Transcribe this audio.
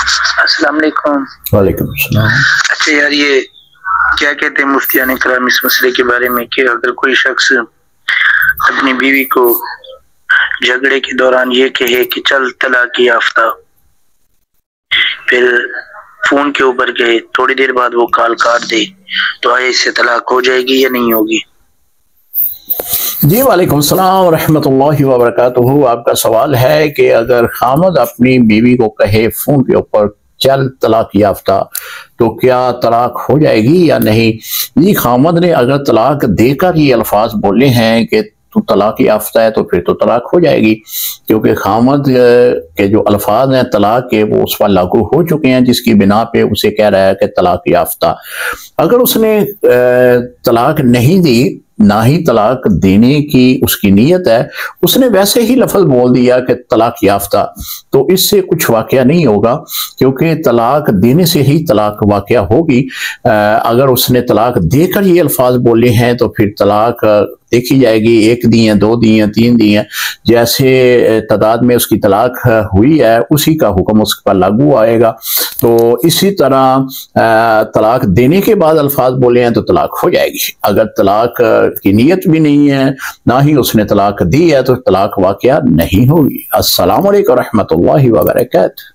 السلام علیکم۔ وعلیکم السلام۔ اچھا یار، یہ کیا کہتے ہیں مفتیان کرام اس مسئلے کے بارے میں کہ اگر کوئی شخص اپنی بیوی کو جھگڑے کے دوران یہ کہے کہ چل طلاق یافتہ، پھر فون کے اوپر کہے، تھوڑی دیر بعد وہ کال کاٹ دے، تو آیا اس سے طلاق ہو جائے گی یا نہیں ہوگی؟ جی وعلیکم السلام ورحمۃ اللہ وبرکاتہ۔ آپ کا سوال ہے کہ اگر خامد اپنی بیوی کو کہے فون کے اوپر چل طلاق یافتہ تو کیا طلاق ہو جائے گی یا نہیں؟ جی خامد نے اگر طلاق دے کر یہ الفاظ بولے ہیں کہ تو طلاق یافتہ ہے تو پھر تو طلاق ہو جائے گی، کیونکہ خامد کے جو الفاظ ہیں طلاق کے وہ اس پر لاگو ہو چکے ہیں، جس کی بنا پہ اسے کہہ رہا ہے کہ طلاق یافتہ۔ اگر اس نے طلاق نہیں دی، نہ ہی طلاق دینے کی اس کی نیت ہے، اس نے ویسے ہی لفظ بول دیا کہ طلاق یافتہ، تو اس سے کچھ واقعہ نہیں ہوگا، کیونکہ طلاق دینے سے ہی طلاق واقعہ ہوگی۔ اگر اس نے طلاق دے کر یہ الفاظ بولے ہیں تو پھر طلاق دیکھی جائے گی، 1 دی ہیں، 2 دی ہیں، 3 دی ہیں، جیسے تعداد میں اس کی طلاق ہوئی ہے اسی کا حکم اس پر لاگو آئے گا۔ تو اسی طرح طلاق دینے کے بعد الفاظ بولے ہیں تو طلاق ہو جائے گی۔ اگر طلاق کی نیت بھی نہیں ہے، نہ ہی اس نے طلاق دی ہے، تو طلاق واقعہ نہیں ہوگی۔ السلام علیکم ورحمۃ اللہ وبرکاتہ۔